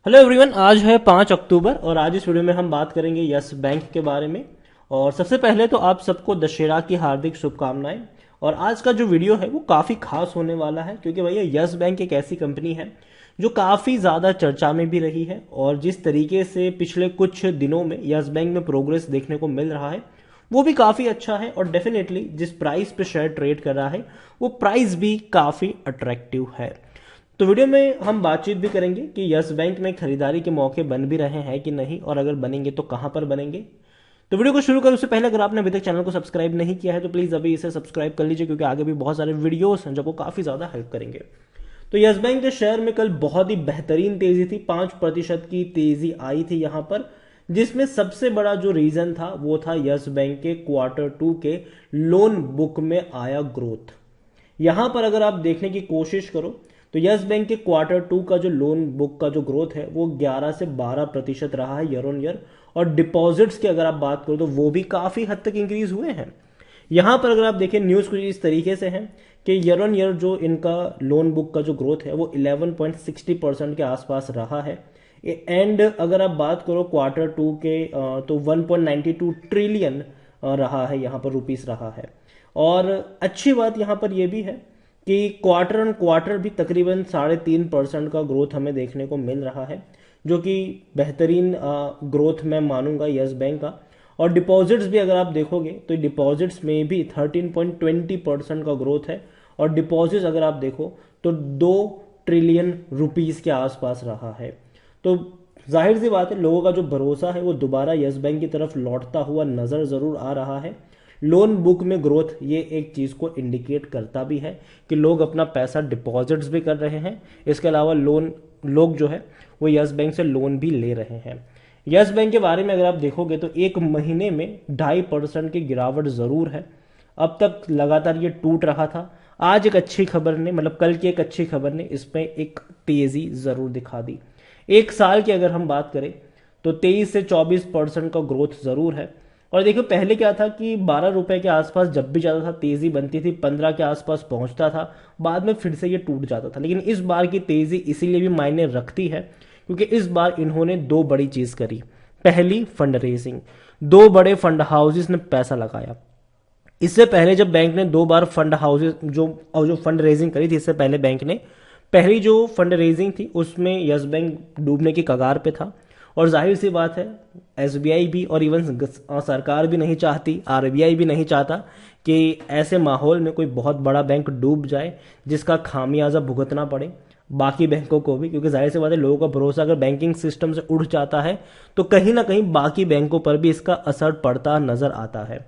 Hello everyone, आज है 5 अक्टूबर और आज इस वीडियो में हम बात करेंगे यस बैंक के बारे में। और सबसे पहले तो आप सबको दशहरा की हार्दिक शुभकामनाएं। और आज का जो वीडियो है वो काफ़ी खास होने वाला है क्योंकि भैया यस बैंक एक ऐसी कंपनी है जो काफ़ी ज़्यादा चर्चा में भी रही है। और जिस तरीके से पिछले कुछ दिनों में यस बैंक में प्रोग्रेस देखने को मिल रहा है वो भी काफ़ी अच्छा है। और डेफिनेटली जिस प्राइस पे शेयर ट्रेड कर रहा है वो प्राइस भी काफ़ी अट्रैक्टिव है। तो वीडियो में हम बातचीत भी करेंगे कि यस बैंक में खरीदारी के मौके बन भी रहे हैं कि नहीं, और अगर बनेंगे तो कहां पर बनेंगे। तो वीडियो को शुरू करने से पहले अगर आपने अभी तक चैनल को सब्सक्राइब नहीं किया है तो प्लीज अभी इसे सब्सक्राइब कर लीजिए क्योंकि आगे भी बहुत सारे वीडियोस हैं जो आपको काफी ज्यादा हेल्प करेंगे। तो यस बैंक के शेयर में कल बहुत ही बेहतरीन तेजी थी, 5% की तेजी आई थी यहां पर, जिसमें सबसे बड़ा जो रीजन था वो था यस बैंक के Q2 के लोन बुक में आया ग्रोथ। यहां पर अगर आप देखने की कोशिश करो तो यस बैंक के Q2 का जो लोन बुक का जो ग्रोथ है वो 11 से 12% रहा है ईयर ऑन ईयर। और डिपॉजिट्स की अगर आप बात करो तो वो भी काफी हद तक इंक्रीज हुए हैं। यहां पर अगर आप देखें न्यूज कुछ इस तरीके से है कि ईयर ऑन ईयर जो इनका लोन बुक का जो ग्रोथ है वो 11.60% के आसपास रहा है। एंड अगर आप बात करो Q2 के तो 1.92 ट्रिलियन रहा है यहाँ पर, रुपीस रहा है। और अच्छी बात यहाँ पर यह भी है कि क्वार्टर ऑन क्वार्टर भी तकरीबन 3.5% का ग्रोथ हमें देखने को मिल रहा है, जो कि बेहतरीन ग्रोथ मैं मानूंगा यस बैंक का। और डिपॉजिट्स भी अगर आप देखोगे तो डिपॉजिट्स में भी 13.20% का ग्रोथ है। और डिपॉजिट्स अगर आप देखो तो 2 ट्रिलियन रुपीस के आसपास रहा है। तो जाहिर सी बात है लोगों का जो भरोसा है वो दोबारा यस बैंक की तरफ लौटता हुआ नजर जरूर आ रहा है। लोन बुक में ग्रोथ ये एक चीज को इंडिकेट करता भी है कि लोग अपना पैसा डिपॉजिट्स भी कर रहे हैं। इसके अलावा लोग जो है वो यस बैंक से लोन भी ले रहे हैं। यस बैंक के बारे में अगर आप देखोगे तो एक महीने में 2.5% की गिरावट जरूर है। अब तक लगातार ये टूट रहा था। आज एक अच्छी खबर ने, मतलब कल की एक अच्छी खबर ने इसमें एक तेजी जरूर दिखा दी। एक साल की अगर हम बात करें तो 23 से 24% का ग्रोथ जरूर है। और देखो पहले क्या था कि 12 रुपए के आसपास जब भी जाता था तेजी बनती थी, 15 के आसपास पहुंचता था, बाद में फिर से ये टूट जाता था। लेकिन इस बार की तेजी इसीलिए भी मायने रखती है क्योंकि इस बार इन्होंने दो बड़ी चीज करी। पहली, फंड रेजिंग। दो बड़े फंड हाउसेस ने पैसा लगाया। इससे पहले जब बैंक ने दो बार फंड हाउसेस जो फंड रेजिंग करी थी, इससे पहले बैंक ने पहली जो फंड रेजिंग थी उसमें यस बैंक डूबने की कगार पे था। और जाहिर सी बात है एसबीआई भी और इवन सरकार भी नहीं चाहती, आरबीआई भी नहीं चाहता कि ऐसे माहौल में कोई बहुत बड़ा बैंक डूब जाए जिसका खामियाजा भुगतना पड़े बाकी बैंकों को भी। क्योंकि जाहिर सी बात है लोगों का भरोसा अगर बैंकिंग सिस्टम से उठ जाता है तो कहीं ना कहीं बाकी बैंकों पर भी इसका असर पड़ता नजर आता है।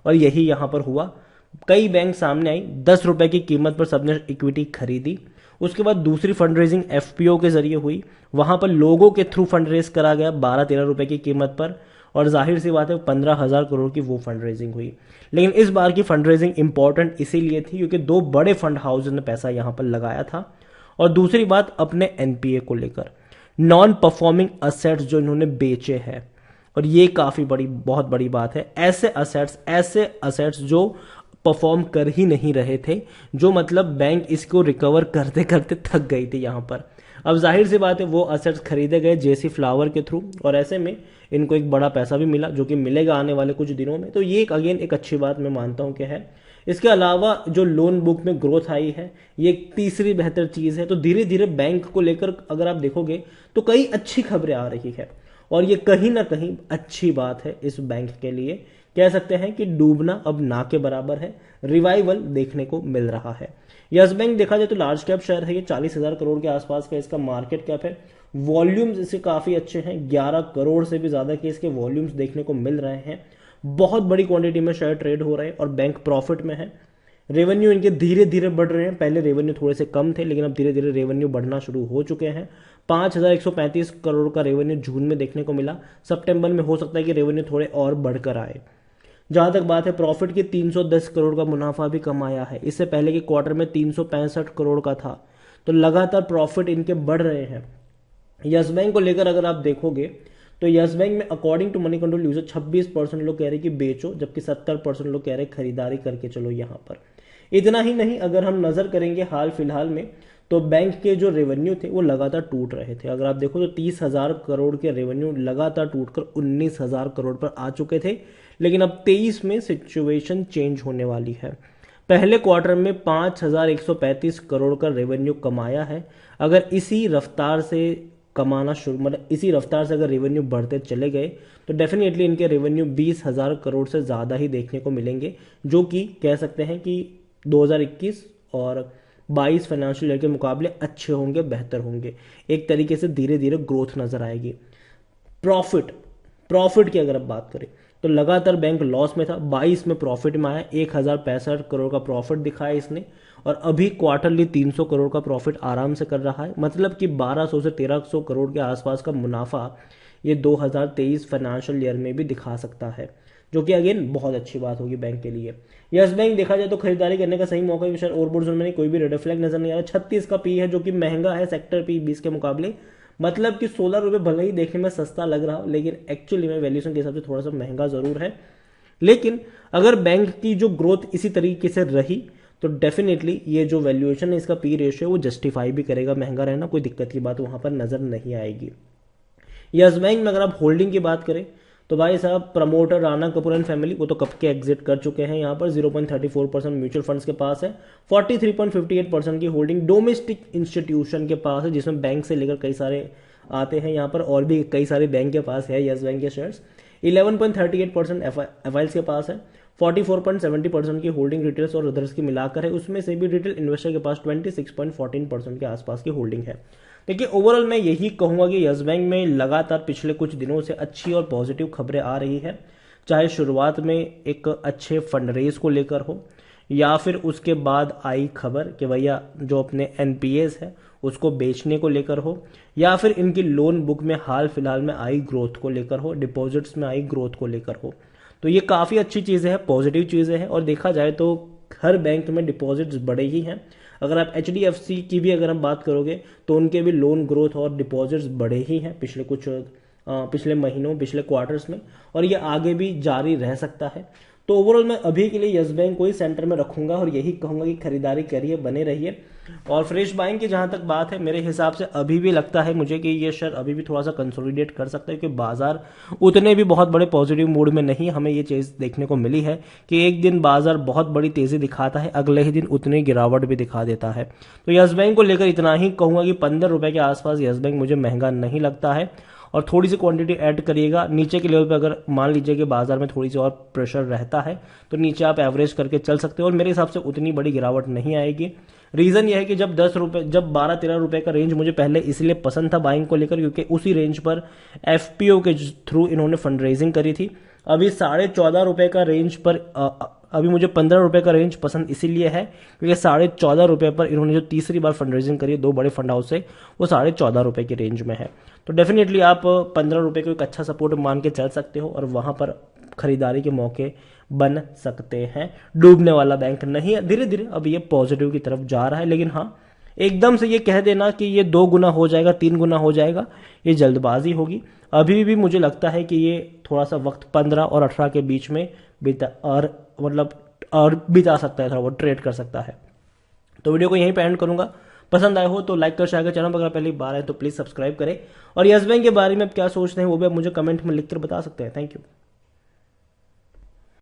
और यही यहां पर हुआ। कई बैंक सामने आई, 10 रुपए की कीमत पर सबने इक्विटी खरीदी। उसके बाद दूसरी फंड रेजिंग एफपीओ के जरिए हुई। वहां पर लोगों के थ्रू फंड रेज करा गया 12-13 रुपए की कीमत पर। और जाहिर सी बात है 15,000 करोड़ की वो फंड रेजिंग हुई। लेकिन इस बार की फंड रेजिंग इंपॉर्टेंट इसीलिए थी क्योंकि दो बड़े फंड हाउस ने पैसा यहां पर लगाया था। और दूसरी बात, अपने एनपीए को लेकर नॉन परफॉर्मिंग असेट्स जो इन्होंने बेचे हैं। और ये काफी बड़ी, बहुत बड़ी बात है। ऐसे असेट्स जो परफॉर्म कर ही नहीं रहे थे, जो मतलब बैंक इसको रिकवर करते करते थक गई थी यहां पर। अब जाहिर सी बात है वो असेट्स खरीदे गए जेसी फ्लावर के थ्रू और ऐसे में इनको एक बड़ा पैसा भी मिला जो कि मिलेगा आने वाले कुछ दिनों में। तो ये एक अगेन एक अच्छी बात मैं मानता हूं कि है। इसके अलावा जो लोन बुक में ग्रोथ आई है ये एक तीसरी बेहतर चीज है। तो धीरे धीरे बैंक को लेकर अगर आप देखोगे तो कई अच्छी खबरें आ रही है और ये कहीं ना कहीं अच्छी बात है इस बैंक के लिए। कह सकते हैं कि डूबना अब ना के बराबर है, रिवाइवल देखने को मिल रहा है। यस बैंक देखा जाए तो लार्ज कैप शेयर है, ये 40,000 करोड़ के आसपास का इसका मार्केट कैप है। वॉल्यूम्स इसके काफी अच्छे हैं, 11 करोड़ से भी ज्यादा के इसके वॉल्यूम्स देखने को मिल रहे हैं। बहुत बड़ी क्वांटिटी में शेयर ट्रेड हो रहे हैं और बैंक प्रॉफिट में है। रेवेन्यू इनके धीरे धीरे बढ़ रहे हैं। पहले रेवेन्यू थोड़े से कम थे लेकिन अब धीरे धीरे रेवेन्यू बढ़ना शुरू हो चुके हैं। 5,135 करोड़ का रेवेन्यू जून में देखने को मिला। सितंबर में हो सकता है कि रेवेन्यू थोड़े और बढ़कर आए। जहां तक बात है प्रॉफिट की, 310 करोड़ का मुनाफा भी कमाया है। इससे पहले के क्वार्टर में 365 करोड़ का था। तो लगातार प्रॉफिट इनके बढ़ रहे हैं। यस बैंक को लेकर अगर आप देखोगे तो यस बैंक में according to Moneycontrol user 26% लोग कह रहे हैं कि बेचो, जबकि 70% लोग कह रहे हैं खरीदारी करके चलो यहां पर। इतना ही नहीं, अगर हम नजर करेंगे हाल फिलहाल में तो बैंक के जो रेवेन्यू थे वो लगातार टूट रहे थे। अगर आप देखो तो 30,000 करोड़ के रेवेन्यू लगातार टूटकर 19,000 करोड़ पर आ चुके थे। लेकिन अब 23 में सिचुएशन चेंज होने वाली है। पहले क्वार्टर में 5,135 करोड़ का रेवेन्यू कमाया है। अगर इसी रफ्तार से कमाना शुरू, मतलब इसी रफ्तार से अगर रेवेन्यू बढ़ते चले गए तो डेफिनेटली इनके रेवेन्यू 20,000 करोड़ से ज़्यादा ही देखने को मिलेंगे, जो कि कह सकते हैं कि 2021 और 22 फाइनेंशियल ईयर के मुकाबले अच्छे होंगे, बेहतर होंगे। एक तरीके से धीरे धीरे ग्रोथ नजर आएगी। प्रॉफिट प्रॉफिट की अगर आप बात करें तो लगातार बैंक लॉस में था, 22 में प्रॉफिट में आया, 1,065 करोड़ का प्रॉफिट दिखाया इसने। और अभी क्वार्टरली 300 करोड़ का प्रॉफिट आराम से कर रहा है, मतलब कि 1200 से 1300 करोड़ के आसपास का मुनाफा ये 2023 फाइनेंशियल ईयर में भी दिखा सकता है, जो कि अगेन बहुत अच्छी बात होगी बैंक के लिए। यस बैंक देखा जाए तो खरीदारी करने का सही मौका है। ओवरबॉट जोन में कोई भी रेड फ्लैग नजर नहीं आ रहा। 36 का पी है, जो कि महंगा है सेक्टर पी 20 के मुकाबले। मतलब कि 16 रुपये भले ही देखने में सस्ता लग रहा हो, लेकिन एक्चुअली में वैल्यूएशन के हिसाब से थोड़ा सा महंगा जरूर है। लेकिन अगर बैंक की जो ग्रोथ इसी तरीके से रही तो डेफिनेटली ये जो वैल्यूएशन है, इसका पी रेशियो, वो जस्टिफाई भी करेगा महंगा रहना। कोई दिक्कत की बात वहां पर नजर नहीं आएगी। यस बैंक में अगर आप होल्डिंग की बात करें तो भाई साहब promoter Rana Kapoor and family वो तो कब के एग्जिट कर चुके हैं। यहाँ पर 0.34% म्यूचुअल फंड्स के पास है, 43.58% की होल्डिंग डोमेस्टिक इंस्टीट्यूशन के पास है, जिसमें बैंक से लेकर कई सारे आते हैं यहाँ पर, और भी कई सारे बैंक के पास है यस बैंक के शेयर्स। 11.38% एफआईएल्स के पास है, 44.70% की होल्डिंग रिटेल्स और अदर्स की मिलाकर है। उसमें से भी रिटेल इन्वेस्टर के पास 26.14% के आसपास की होल्डिंग है। देखिए ओवरऑल मैं यही कहूंगा कि यस बैंक में लगातार पिछले कुछ दिनों से अच्छी और पॉजिटिव खबरें आ रही है, चाहे शुरुआत में एक अच्छे फंड रेज को लेकर हो, या फिर उसके बाद आई खबर कि भैया जो अपने एनपीएस है उसको बेचने को लेकर हो, या फिर इनकी लोन बुक में हाल फिलहाल में आई ग्रोथ को लेकर हो, डिपॉजिट्स में आई ग्रोथ को लेकर हो। तो ये काफ़ी अच्छी चीज़ें हैं, पॉजिटिव चीज़ें हैं। और देखा जाए तो हर बैंक में डिपॉजिट्स बड़े ही हैं। अगर आप एचडीएफसी की भी अगर हम बात करोगे तो उनके भी लोन ग्रोथ और डिपॉजिट्स बड़े ही हैं पिछले महीनों, पिछले क्वार्टर्स में, और ये आगे भी जारी रह सकता है। तो ओवरऑल मैं अभी के लिए यस बैंक को ही सेंटर में रखूंगा और यही कहूंगा कि खरीदारी करिए, बने रहिए। और फ्रेश बाइंग की जहां तक बात है, मेरे हिसाब से अभी भी लगता है मुझे कि ये शेयर अभी भी थोड़ा सा कंसोलिडेट कर सकता है, क्योंकि बाजार उतने भी बहुत बड़े पॉजिटिव मूड में नहीं। हमें ये चीज देखने को मिली है कि एक दिन बाजार बहुत बड़ी तेजी दिखाता है, अगले ही दिन उतनी गिरावट भी दिखा देता है। तो यस बैंक को लेकर इतना ही कहूंगा कि 15 रुपए के आसपास यस बैंक मुझे महंगा नहीं लगता है। और थोड़ी सी क्वांटिटी ऐड करिएगा नीचे के लेवल पे। अगर मान लीजिए कि बाजार में थोड़ी सी और प्रेशर रहता है तो नीचे आप एवरेज करके चल सकते हो, और मेरे हिसाब से उतनी बड़ी गिरावट नहीं आएगी। रीजन यह है कि जब 12-13 रुपए का रेंज मुझे पहले इसलिए पसंद था बाइंग को लेकर, क्योंकि उसी रेंज पर एफपीओ के थ्रू इन्होंने फंड रेजिंग करी थी। अभी 14.5 रुपए का रेंज पर अभी मुझे 15 रुपए का रेंज पसंद इसीलिए है क्योंकि 14.5 रुपए पर इन्होंने जो तीसरी बार फंड रेजिंग करी है दो बड़े फंड हाउस से, वो 14.5 रुपए की रेंज में है। तो डेफिनेटली आप 15 रुपए को एक अच्छा सपोर्ट मान के चल सकते हो और वहां पर खरीदारी के मौके बन सकते हैं। डूबने वाला बैंक नहीं है, धीरे धीरे अब ये पॉजिटिव की तरफ जा रहा है। लेकिन हाँ, एकदम से ये कह देना कि ये 2 गुना हो जाएगा, 3 गुना हो जाएगा, ये जल्दबाजी होगी। अभी भी मुझे लगता है कि ये थोड़ा सा वक्त 15 और 18 के बीच में बिता सकता है, थोड़ा वो ट्रेड कर सकता है। तो वीडियो को यहीं पे एंड करूंगा। पसंद आए हो तो लाइक कर, शेयर कर, चैनल पर अगर पहली बार है तो प्लीज सब्सक्राइब करें। और यस बैंक के बारे में आप क्या सोचते हैं वो भी आप मुझे कमेंट में लिखकर बता सकते हैं। Thank you.